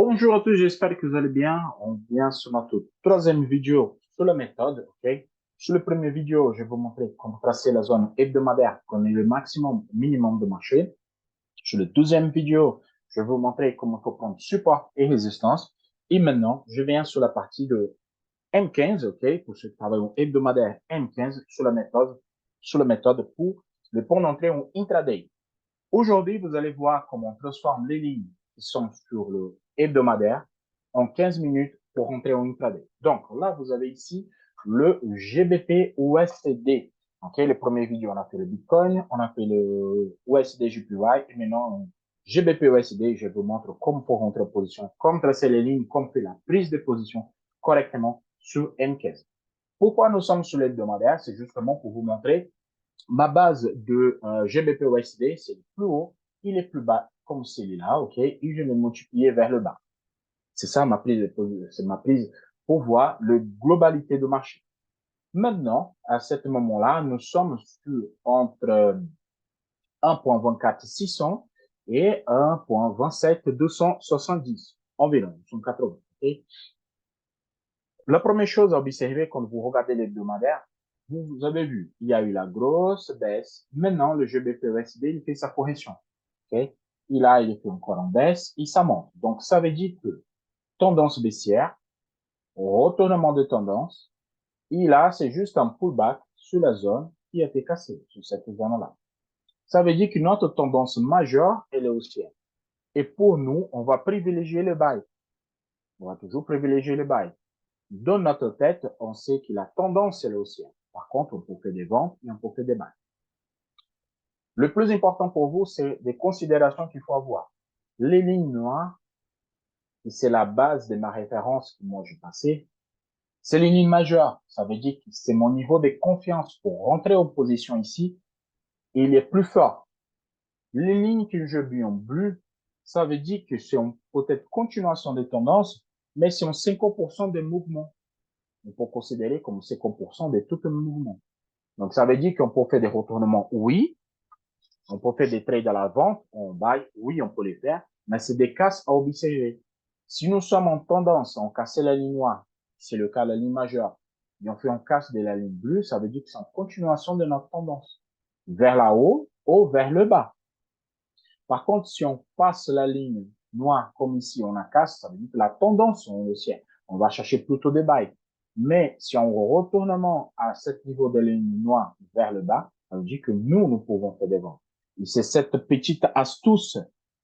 Bonjour à tous, j'espère que vous allez bien. On vient sur notre troisième vidéo sur la méthode. Ok. Sur le premier vidéo, je vais vous montrer comment tracer la zone hebdomadaire, connaître le maximum, minimum de marché. Sur le deuxième vidéo, je vais vous montrer comment il faut prendre support et résistance. Et maintenant, je viens sur la partie de M15, ok, pour ce travail hebdomadaire M15 sur la méthode pour le pont d'entrée en intraday. Aujourd'hui, vous allez voir comment on transforme les lignes qui sont sur le hebdomadaire en 15 minutes pour rentrer en intraday. Donc là, vous avez ici le GBP USD. Ok, les premières vidéos, on a fait le Bitcoin, on a fait le USD JPY, et maintenant, GBP USD, je vous montre comment pour rentrer en position, comment tracer les lignes, comment faire la prise de position correctement sur M15. Pourquoi nous sommes sur l'hebdomadaire? C'est justement pour vous montrer ma base de GBP-USD, c'est le plus haut, il est plus bas, comme celui-là, ok, et je vais multiplier vers le bas. C'est ça c'est ma prise pour voir le globalité de marché. Maintenant, à ce moment-là, nous sommes sur entre 1.24600 et 1.27270 environ, 180. Okay? La première chose à observer quand vous regardez l'hebdomadaire, vous avez vu, il y a eu la grosse baisse. Maintenant, le GBP-USD, il fait sa correction. Okay? Il est encore en baisse et ça monte. Donc, ça veut dire que tendance baissière, retournement de tendance, et là, c'est juste un pullback sur la zone qui a été cassée, sur cette zone-là. Ça veut dire que notre tendance majeure, elle est haussière. Et pour nous, on va privilégier le buy. On va toujours privilégier le buy. Dans notre tête, on sait que la tendance est haussière. Par contre, on peut faire des ventes et on peut faire des buys. Le plus important pour vous, c'est des considérations qu'il faut avoir. Les lignes noires, et c'est la base de ma référence que moi j'ai passée, c'est les lignes majeures. Ça veut dire que c'est mon niveau de confiance pour rentrer en position ici, et il est plus fort. Les lignes que je vis en bleu, ça veut dire que c'est peut-être continuation des tendances, mais c'est en 50% des mouvements. On peut considérer comme 50% de tout le mouvement. Donc, ça veut dire qu'on peut faire des retournements, oui. On peut faire des trades à la vente, on buy, oui, on peut les faire, mais c'est des casses à observer. Si nous sommes en tendance, on casse la ligne noire, c'est le cas de la ligne majeure, et on fait un casse de la ligne bleue, ça veut dire que c'est en continuation de notre tendance. Vers la haut ou vers le bas. Par contre, si on passe la ligne noire comme ici, on a casse, ça veut dire que la tendance est haussière. On va chercher plutôt des buys. Mais si on retournement à ce niveau de ligne noire vers le bas, ça veut dire que nous pouvons faire des ventes. Et c'est cette petite astuce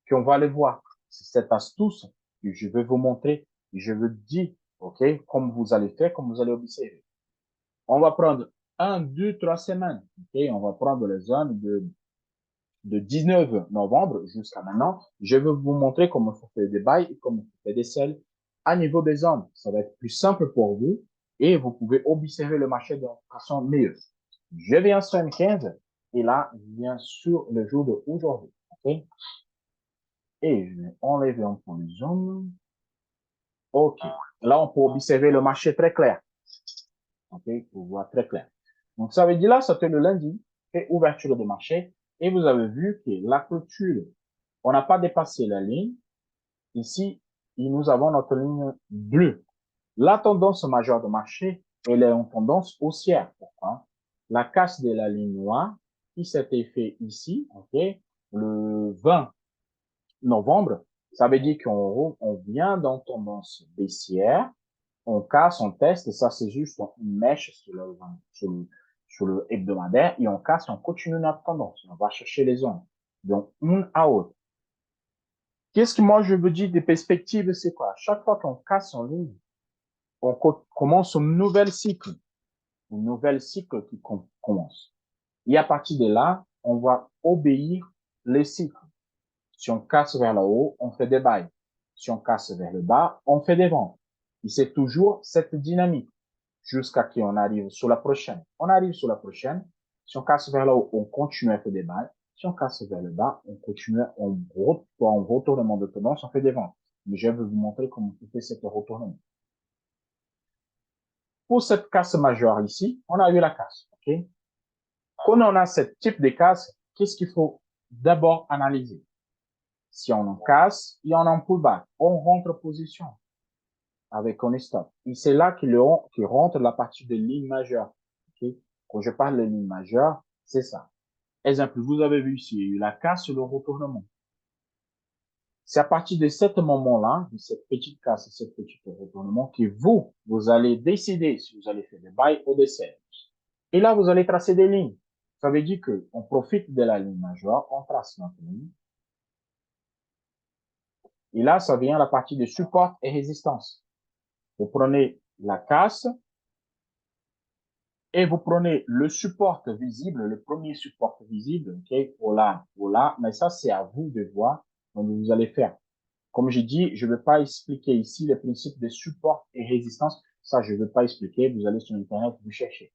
qu'on va aller voir. C'est cette astuce que je vais vous montrer. Et je vous dis, OK, comme vous allez faire, comme vous allez observer. On va prendre 1, 2, 3 semaines. OK, on va prendre les zones de 19 novembre jusqu'à maintenant, je vais vous montrer comment il faut faire des buys et comment il faut faire des sells à niveau des zones. Ça va être plus simple pour vous et vous pouvez observer le marché de façon meilleure. Je viens sur M15 et là, je viens sur le jour d'aujourd'hui. Okay? Et je vais enlever un peu le zoom. OK. Là, on peut observer le marché très clair. OK? Pour voir très clair. Donc, ça veut dire là, c'était le lundi, et ouverture de marché. Et vous avez vu que la clôture, on n'a pas dépassé la ligne. Ici, nous avons notre ligne bleue. La tendance majeure de marché, elle est en tendance haussière. Pourquoi? La casse de la ligne noire qui s'était fait ici, ok, le 20 novembre, ça veut dire qu'on vient dans tendance baissière, on casse, on teste, et ça c'est juste une mèche sur le hebdomadaire, et on casse, on continue notre tendance. On va chercher les zones. Donc, une à autre. Qu'est-ce que moi je veux dire des perspectives, c'est quoi? Chaque fois qu'on casse en ligne, on commence un nouvel cycle qui commence. Et à partir de là, on va obéir les cycles. Si on casse vers le haut, on fait des buys. Si on casse vers le bas, on fait des ventes. Et c'est toujours cette dynamique jusqu'à ce qu'on arrive sur la prochaine. On arrive sur la prochaine. Si on casse vers le haut, on continue à faire des buys. Si on casse vers le bas, on continue, en retournement de tendance, on fait des ventes. Mais je vais vous montrer comment on fait ce retournement. Pour cette casse majeure ici, on a eu la casse. Okay? Quand on a ce type de casse, qu'est-ce qu'il faut d'abord analyser? Si on en casse, il y en a un pullback. On rentre en position avec un stop. Et c'est là qu'il rentre la partie de ligne majeure. Okay? Quand je parle de ligne majeure, c'est ça. Exemple, vous avez vu ici, il y a eu la casse sur le retournement. C'est à partir de ce moment-là, de cette petite casse et ce petit retournement, que vous allez décider si vous allez faire des buy ou des sell. Et là, vous allez tracer des lignes. Ça veut dire qu'on profite de la ligne majeure, on trace notre ligne. Et là, ça vient la partie de support et résistance. Vous prenez la casse et vous prenez le support visible, le premier support visible, ok, pour là, mais ça, c'est à vous de voir comment vous allez faire. Comme je dis, je ne vais pas expliquer ici les principes de support et résistance. Ça, je ne vais pas expliquer. Vous allez sur Internet, vous cherchez.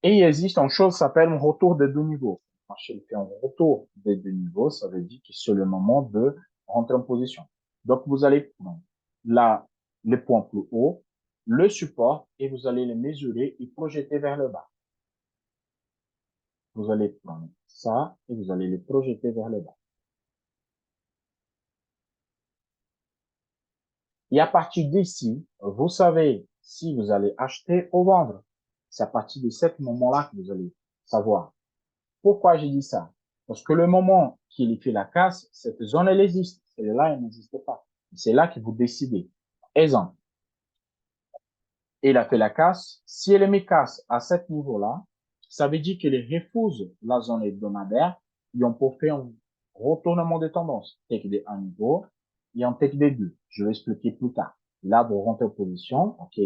Et il existe une chose qui s'appelle un retour de deux niveaux. Le marché fait un retour de deux niveaux. Ça veut dire que c'est le moment de rentrer en position. Donc, vous allez prendre là, le point plus haut, le support, et vous allez le mesurer et projeter vers le bas. Vous allez prendre ça et vous allez le projeter vers le bas. Et à partir d'ici, vous savez si vous allez acheter ou vendre. C'est à partir de ce moment-là que vous allez savoir. Pourquoi j'ai dit ça? Parce que le moment qu'il fait la casse, cette zone, elle existe. Celle-là, elle n'existe pas. C'est là que vous décidez. Exemple. Il a fait la casse. Si elle met casse à ce niveau-là, ça veut dire qu'il refuse la zone hebdomadaire et on peut faire un retournement de tendance. Take de un niveau et un take de deux. Je vais expliquer plus tard. Là, vous rentrez en position, ok.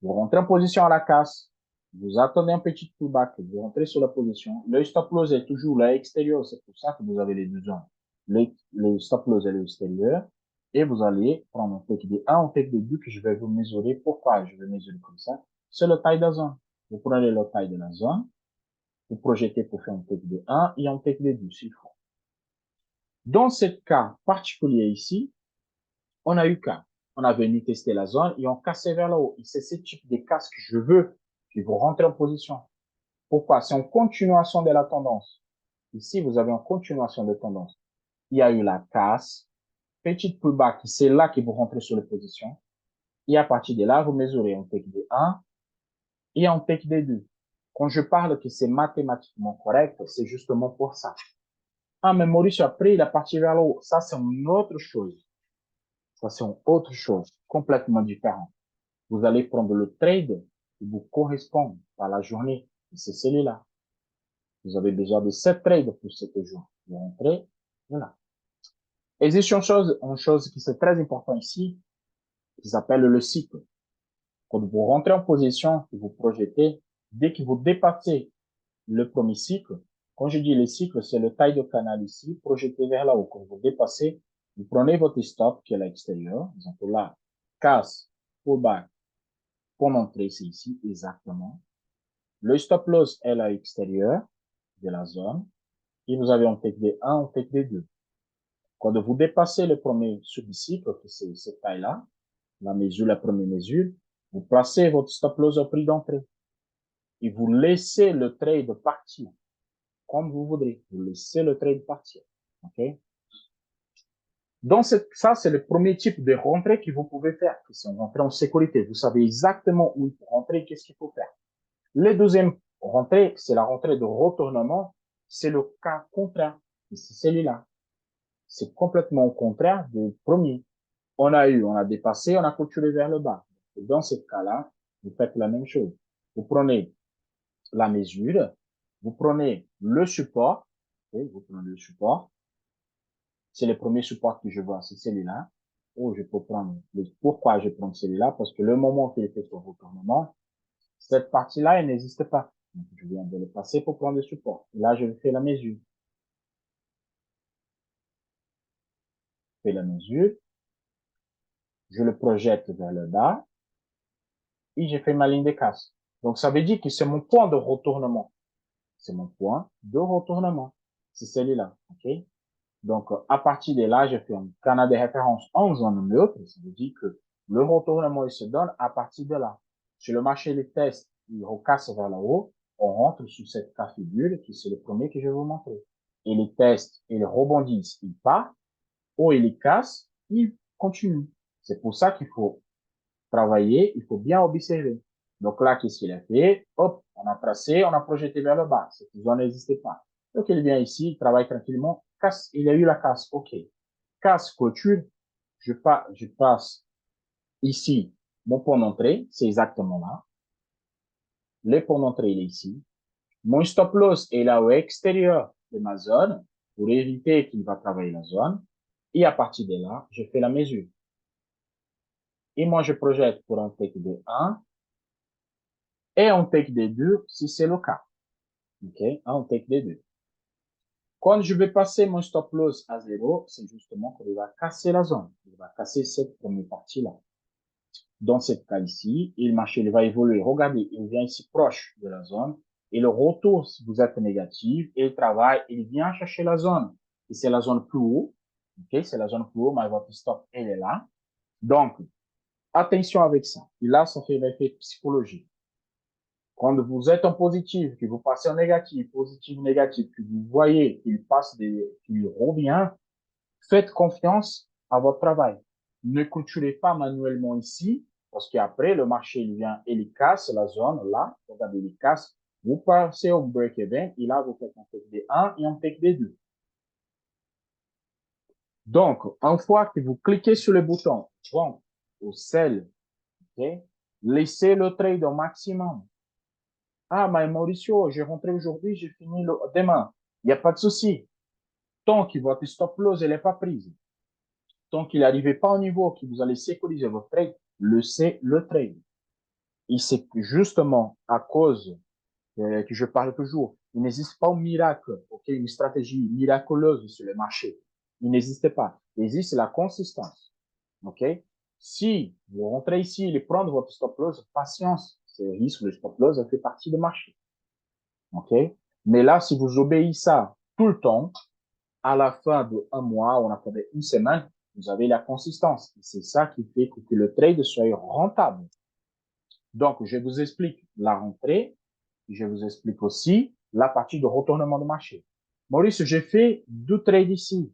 Vous rentrez en position à la casse. Vous attendez un petit pullback. Vous rentrez sur la position. Le stop loss est toujours là, extérieur. C'est pour ça que vous avez les deux zones. Le stop loss est l'extérieur. Et vous allez prendre un take de 1, un take de 2 que je vais vous mesurer. Pourquoi je vais mesurer comme ça? C'est le taille de la zone. Vous prenez le taille de la zone. Vous projetez pour faire un take de 1 et un take de 2 s'il faut. Dans ce cas particulier ici, on a eu qu'un. On a venu tester la zone et on cassait vers le haut. Et c'est ce type de casse que je veux que vous rentrez en position. Pourquoi? C'est en continuation de la tendance. Ici, vous avez en continuation de tendance. Il y a eu la casse, petite pullback, c'est là que vous rentrez sur les positions. Et à partir de là, vous mesurez un take de 1 et un take de 2. Quand je parle que c'est mathématiquement correct, c'est justement pour ça. Ah, mais Maurice, après, il a parti vers le haut. Ça, c'est une autre chose. Ça, c'est une autre chose, complètement différente. Vous allez prendre le trade qui vous correspond à la journée. Et c'est celui-là. Vous avez besoin de 7 trades pour 7 jours. Vous rentrez, voilà. Et il existe une chose qui c'est très important ici, qui s'appelle le cycle. Quand vous rentrez en position, que vous projetez, dès que vous dépassez le premier cycle, quand je dis le cycle, c'est le taille de canal ici, projeté vers là-haut. Quand vous dépassez, vous prenez votre stop qui est à l'extérieur. Par exemple, là, casse, pullback, pour entrer, c'est ici, exactement. Le stop loss est à l'extérieur de la zone. Et vous avez un take de 1, un take de 2. Quand vous dépassez le premier sub-cycle, que c'est cette taille-là, la première mesure, vous placez votre stop loss au prix d'entrée. Et vous laissez le trade partir. Comme vous voudrez. Vous laissez le trade partir. OK? Donc, ça, c'est le premier type de rentrée que vous pouvez faire. C'est une rentrée en sécurité. Vous savez exactement où il faut rentrer, qu'est-ce qu'il faut faire. Le deuxième rentrée, c'est la rentrée de retournement. C'est le cas contraire. C'est celui-là. C'est complètement au contraire du premier. On a dépassé, on a clôturé vers le bas. Et dans ce cas-là, vous faites la même chose. Vous prenez la mesure, vous prenez le support, okay, vous prenez le support. C'est le premier support que je vois, c'est celui-là. Ou je peux prendre pourquoi je prends celui-là? Parce que le moment qu'il fait son retournement, cette partie-là, elle n'existe pas. Donc, je viens de le passer pour prendre le support. Et là, je fais la mesure. Je fais la mesure. Je le projette vers le bas. Et j'ai fait ma ligne de casse. Donc, ça veut dire que c'est mon point de retournement. C'est mon point de retournement. C'est celui-là. OK? Donc, à partir de là, je fais un canal de référence en zone neutre. Ça veut dire que le retournement, il se donne à partir de là. Sur le marché, les tests, il recasse vers le haut. On rentre sur cette cas figure, qui c'est le premier que je vais vous montrer. Et les tests, ils rebondissent, ils partent. haut, il casse, il continue. C'est pour ça qu'il faut travailler, il faut bien observer. Donc là, qu'est-ce qu'il a fait? Hop, on a tracé, on a projeté vers le bas. Cette zone n'existait pas. Donc il vient ici, il travaille tranquillement. Casse, il a eu la casse. OK. Casse, clôture. Je passe ici mon point d'entrée, c'est exactement là. Le point d'entrée, il est ici. Mon stop loss est là au extérieur de ma zone pour éviter qu'il va travailler la zone. Et à partir de là, je fais la mesure. Et moi, je projette pour un take de 1 et un take de 2 si c'est le cas. OK? Un take de 2. Quand je vais passer mon stop loss à 0, c'est justement qu'il va casser la zone. Il va casser cette première partie-là. Dans ce cas ici, le marché il va évoluer. Regardez, il vient ici proche de la zone. Et le retour, si vous êtes négatif, il travaille, il vient chercher la zone. Et c'est la zone plus haut. OK? C'est la zone plus haut, mais votre stop, elle est là. Donc, attention avec ça. Et là, ça fait un effet psychologique. Quand vous êtes en positif, que vous passez en négatif, positif, négatif, que vous voyez qu'il revient, faites confiance à votre travail. Ne clôturez pas manuellement ici, parce qu'après, le marché, il vient et il casse la zone là. Regardez, il casse. Vous passez au break-even et là, vous faites un take des 1 et un take des 2. Donc, une fois que vous cliquez sur le bouton vente ou sell, okay, laissez le trade au maximum. Ah, mais Mauricio, j'ai rentré aujourd'hui, j'ai fini demain. Il n'y a pas de souci. Tant que votre stop loss n'est pas prise, tant qu'il n'arrivait pas au niveau que vous allez sécuriser votre trade, laissez le trade. Et c'est justement à cause que je parle toujours, il n'existe pas un miracle, okay, une stratégie miraculeuse sur le marché. Il n'existe pas. Il existe la consistance. OK? Si vous rentrez ici et prendre votre stop loss, patience. C'est le risque, le stop loss, ça fait partie du marché. OK? Mais là, si vous obéissez ça tout le temps, à la fin d'un mois, on a fait une semaine, vous avez la consistance. C'est ça qui fait que le trade soit rentable. Donc, je vous explique la rentrée. Je vous explique aussi la partie de retournement de marché. Maurice, j'ai fait deux trades ici.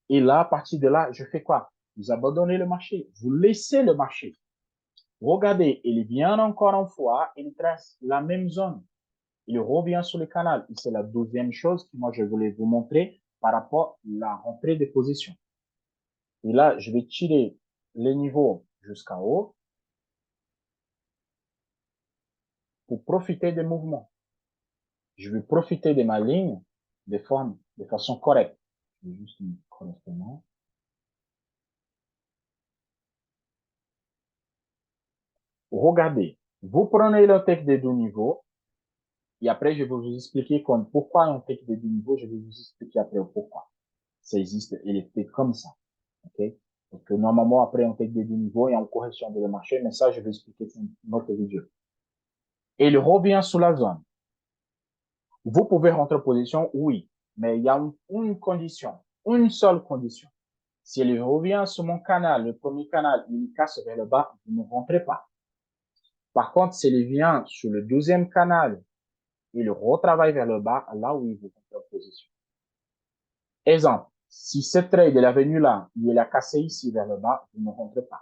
Et là, à partir de là, je fais quoi? Vous abandonnez le marché. Vous laissez le marché. Regardez, il vient encore une fois, il trace la même zone. Il revient sur le canal. Et c'est la deuxième chose que moi, je voulais vous montrer par rapport à la rentrée des positions. Et là, je vais tirer les niveaux jusqu'en haut pour profiter des mouvements. Je vais profiter de ma ligne de façon correcte. Je vais juste mettre correctement. Regardez, vous prenez le texte des deux niveaux et après, je vais vous expliquer pourquoi un texte des deux niveaux. Je vais vous expliquer après pourquoi. Ça existe, il est fait comme ça. OK? Parce que normalement, après un texte des deux niveaux, il y a une correction de le marché, mais ça, je vais expliquer dans une autre vidéo. Et il revient sur la zone. Vous pouvez rentrer en position, oui, mais il y a une condition, une seule condition. Si il revient sur mon canal, le premier canal, il casse vers le bas, vous ne rentrez pas. Par contre, s'il vient sur le deuxième canal, il retravaille vers le bas, là où il vous rentre en position. Exemple, si ce trade est venu là, il a cassé ici vers le bas, vous ne rentrez pas.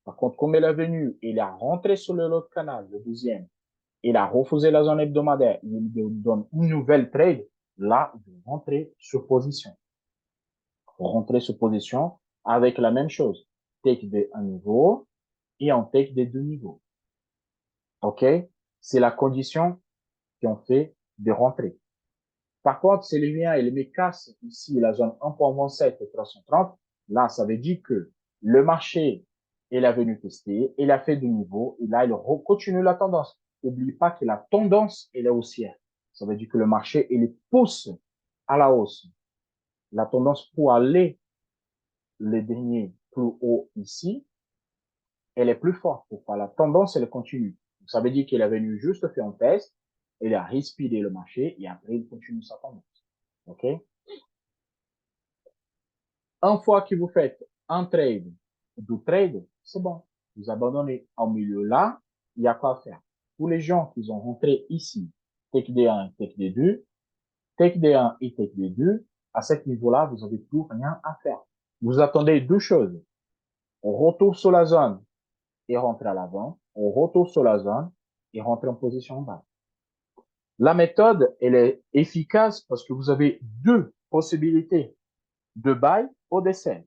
Par contre, comme il est venu, il a rentré sur l'autre canal, le deuxième, il a refusé la zone hebdomadaire, il donne une nouvelle trade, là, vous rentrez sur position. Vous rentrez sur position avec la même chose. Take de un niveau et on take des deux niveaux. OK? C'est la condition qu'on fait de rentrer. Par contre, si le lien, il me casse ici la zone 1.27 et 330, là, ça veut dire que le marché, il est venu tester, il a fait du niveau, et là, il continue la tendance. N'oublie pas que la tendance, elle est haussière. Ça veut dire que le marché, il pousse à la hausse. La tendance pour aller le dernier plus haut ici, elle est plus forte. Pourquoi? La tendance, elle continue. Donc, ça veut dire qu'il est venu juste faire un test, il a respiré le marché, et après, il continue sa tendance. OK? Une fois que vous faites un trade, deux trades, c'est bon. Vous abandonnez au milieu là, il y a quoi faire. Pour les gens qui ont rentré ici, take D1 et take D2, take D1 et take D2, à ce niveau-là, vous n'avez plus rien à faire. Vous attendez deux choses. On retourne sur la zone et rentre à l'avant. On retourne sur la zone et rentre en position bas. La méthode, elle est efficace parce que vous avez deux possibilités de buy ou de sell.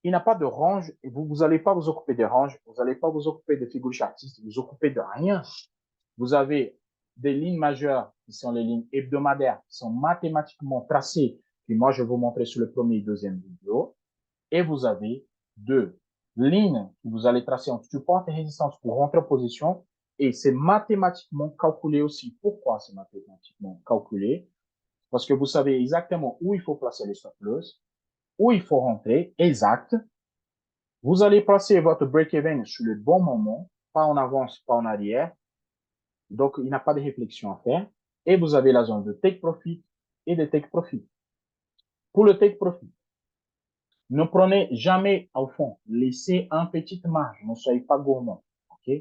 Il n'y a pas de range et vous n'allez pas vous occuper des ranges, vous n'allez pas vous occuper des figures chartistes, vous occupez de rien. Vous avez des lignes majeures qui sont les lignes hebdomadaires, qui sont mathématiquement tracées, que moi je vais vous montrer sur le premier et deuxième vidéo. Et vous avez deux lignes que vous allez tracer en support et résistance pour rentrer en position. Et c'est mathématiquement calculé aussi. Pourquoi c'est mathématiquement calculé? Parce que vous savez exactement où il faut placer les stop loss, où il faut rentrer, exact. Vous allez placer votre break-even sur le bon moment, pas en avance, pas en arrière. Donc, il n'y a pas de réflexion à faire. Et vous avez la zone de take profit et de take profit. Pour le take profit, ne prenez jamais au fond. Laissez un petite marge. Ne soyez pas gourmand. OK?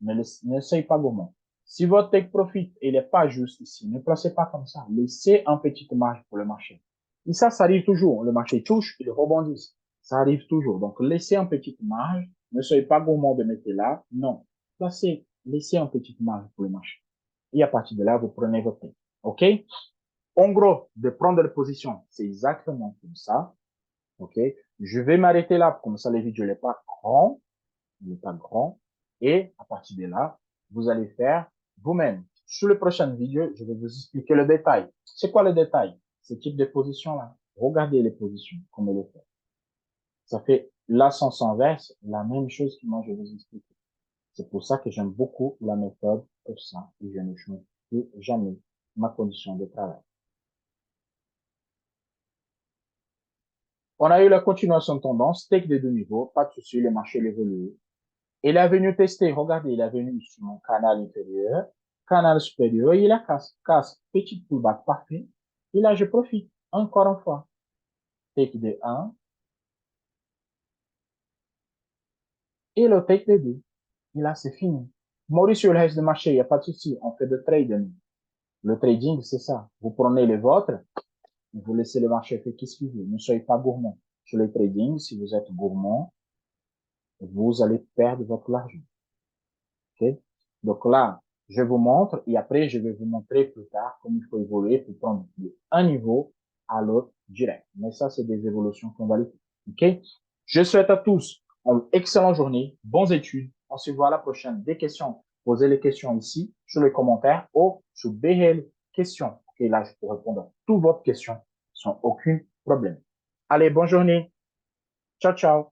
Ne soyez pas gourmand. Si votre take profit, il n'est pas juste ici, ne placez pas comme ça. Laissez un petite marge pour le marché. Et ça arrive toujours. Le marché touche, il rebondit. Ça arrive toujours. Donc, laissez un petite marge. Ne soyez pas gourmand de mettre là. Non. Laissez un petite marge pour le marché. Et à partir de là, vous prenez votre take. OK? En gros, de prendre les positions, c'est exactement comme ça. OK? Je vais m'arrêter là, comme ça, les vidéos n'est pas grand, il n'est pas grand. Et à partir de là, vous allez faire vous-même. Sur le prochain vidéo, je vais vous expliquer le détail. C'est quoi le détail? Ce type de position-là. Regardez les positions, comme elle est fait. Ça fait l'ascenseur inverse, la même chose que moi je vous explique. C'est pour ça que j'aime beaucoup la méthode comme ça et je ne change plus jamais ma condition de travail. On a eu la continuation de tendance, take des deux niveaux, pas de souci, le marché évolue. Il est venu tester, regardez, il est venu sur mon canal inférieur, canal supérieur, il a casse, petit pullback parfait. Et là, je profite, encore une fois. Take de 1 et le take de 2. Et là, c'est fini. Maurice, sur le reste du marché, il n'y a pas de souci, on fait de trading. Le trading, c'est ça. Vous prenez les vôtres, vous laissez le marché faire ce qu'il veut. Ne soyez pas gourmand. Sur le trading, si vous êtes gourmand, vous allez perdre votre argent. Okay? Donc là, je vous montre et après, je vais vous montrer plus tard comment il faut évoluer pour prendre un niveau à l'autre direct. Mais ça, c'est des évolutions qu'on va les faire. OK? Je souhaite à tous une excellente journée, bonnes études. On se voit à la prochaine. Des questions, posez les questions ici sur les commentaires ou sur BL questions. OK, là, je peux répondre à toutes vos questions sans aucun problème. Allez, bonne journée. Ciao, ciao.